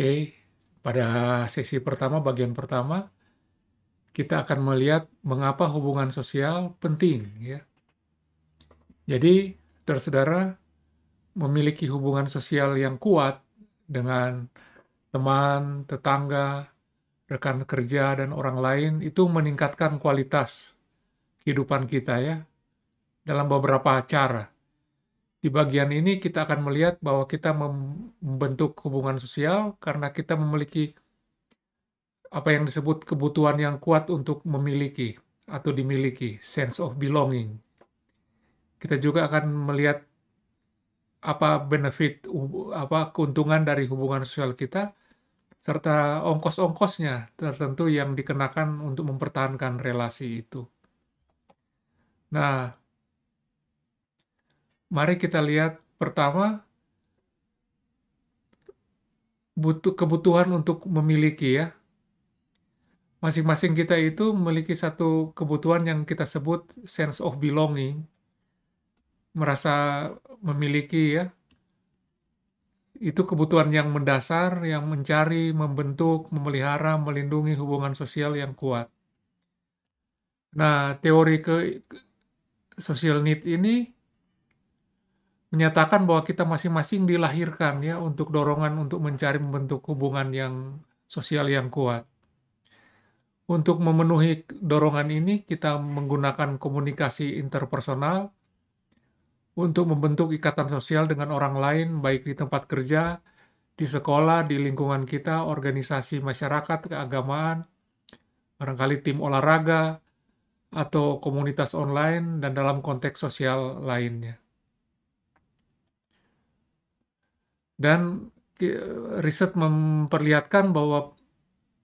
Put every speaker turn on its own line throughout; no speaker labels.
Oke, pada sesi pertama, bagian pertama, kita akan melihat mengapa hubungan sosial penting, ya. Jadi, saudara-saudara memiliki hubungan sosial yang kuat dengan teman, tetangga, rekan kerja, dan orang lain itu meningkatkan kualitas kehidupan kita, ya, dalam beberapa cara. Di bagian ini kita akan melihat bahwa kita membentuk hubungan sosial karena kita memiliki apa yang disebut kebutuhan yang kuat untuk memiliki atau dimiliki, sense of belonging. Kita juga akan melihat apa benefit, apa keuntungan dari hubungan sosial kita, serta ongkos-ongkosnya tertentu yang dikenakan untuk mempertahankan relasi itu. Nah, mari kita lihat pertama, kebutuhan untuk memiliki, ya. Masing-masing kita itu memiliki satu kebutuhan yang kita sebut sense of belonging, merasa memiliki, ya. Itu kebutuhan yang mendasar, yang mencari, membentuk, memelihara, melindungi hubungan sosial yang kuat. Nah, teori social need ini menyatakan bahwa kita masing-masing dilahirkan, ya, untuk dorongan untuk mencari membentuk hubungan yang sosial yang kuat. Untuk memenuhi dorongan ini, kita menggunakan komunikasi interpersonal untuk membentuk ikatan sosial dengan orang lain, baik di tempat kerja, di sekolah, di lingkungan kita, organisasi masyarakat, keagamaan, barangkali tim olahraga, atau komunitas online, dan dalam konteks sosial lainnya. Dan riset memperlihatkan bahwa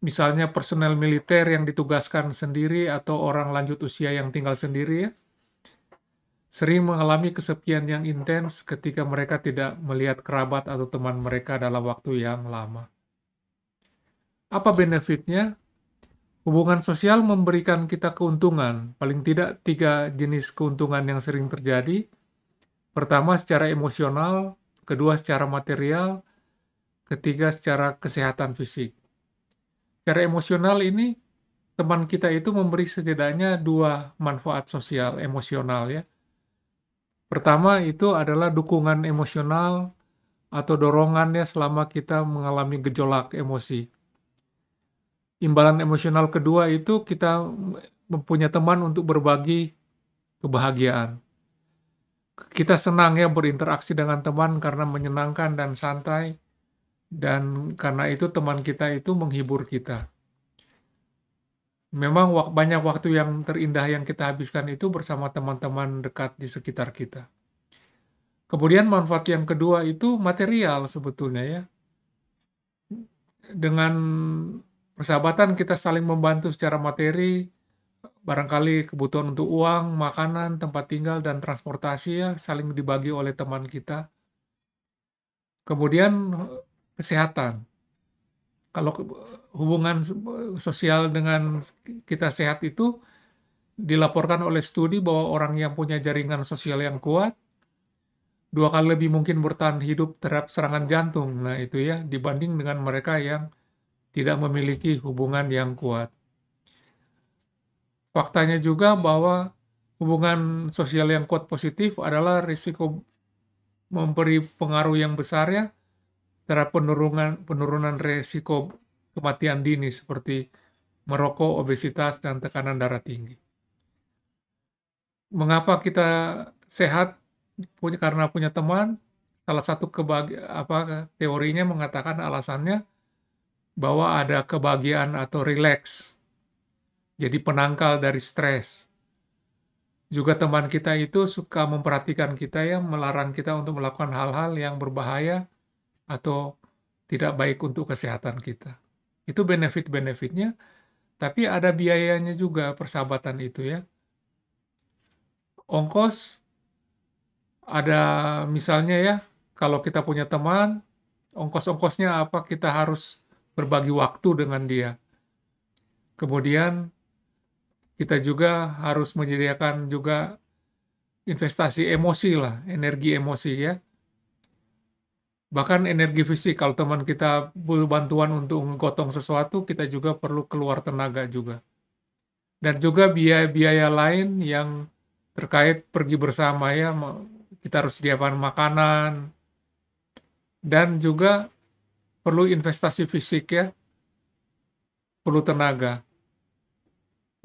misalnya personel militer yang ditugaskan sendiri atau orang lanjut usia yang tinggal sendiri, ya, sering mengalami kesepian yang intens ketika mereka tidak melihat kerabat atau teman mereka dalam waktu yang lama. Apa benefitnya? Hubungan sosial memberikan kita keuntungan, paling tidak 3 jenis keuntungan yang sering terjadi. Pertama, secara emosional, kedua, secara material, ketiga, secara kesehatan fisik. Secara emosional ini, teman kita itu memberi setidaknya 2 manfaat sosial emosional, ya. Pertama, itu adalah dukungan emosional atau dorongannya selama kita mengalami gejolak emosi. Imbalan emosional kedua itu kita mempunyai teman untuk berbagi kebahagiaan. Kita senang, ya, berinteraksi dengan teman karena menyenangkan dan santai, dan karena itu teman kita itu menghibur kita. Memang banyak waktu yang terindah yang kita habiskan itu bersama teman-teman dekat di sekitar kita. Kemudian manfaat yang kedua itu material sebetulnya, ya. Dengan persahabatan kita saling membantu secara materi, barangkali kebutuhan untuk uang, makanan, tempat tinggal, dan transportasi, ya, saling dibagi oleh teman kita. Kemudian kesehatan. Kalau hubungan sosial dengan kita sehat itu dilaporkan oleh studi bahwa orang yang punya jaringan sosial yang kuat 2 kali lebih mungkin bertahan hidup terhadap serangan jantung. Nah, itu, ya, dibanding dengan mereka yang tidak memiliki hubungan yang kuat. Faktanya juga bahwa hubungan sosial yang kuat positif adalah risiko memberi pengaruh yang besar, ya, terhadap penurunan risiko kematian dini seperti merokok, obesitas, dan tekanan darah tinggi. Mengapa kita sehat? Karena punya teman. Salah satu teorinya mengatakan alasannya bahwa ada kebahagiaan atau rileks, jadi penangkal dari stres. Juga teman kita itu suka memperhatikan kita, ya, melarang kita untuk melakukan hal-hal yang berbahaya atau tidak baik untuk kesehatan kita. Itu benefit-benefitnya, tapi ada biayanya juga persahabatan itu, ya. Ongkos, ada misalnya, ya, kalau kita punya teman, ongkos-ongkosnya apa? Kita harus berbagi waktu dengan dia. Kemudian kita juga harus menyediakan juga investasi emosi lah, energi emosi, ya. Bahkan energi fisik, kalau teman kita butuh bantuan untuk menggotong sesuatu, kita juga perlu keluar tenaga juga. Dan juga biaya-biaya lain yang terkait pergi bersama ya, kita harus sediakan makanan, dan juga perlu investasi fisik ya, perlu tenaga.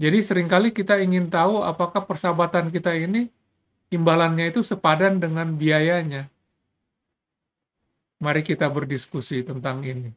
Jadi seringkali kita ingin tahu apakah persahabatan kita ini imbalannya itu sepadan dengan biayanya. Mari kita berdiskusi tentang ini.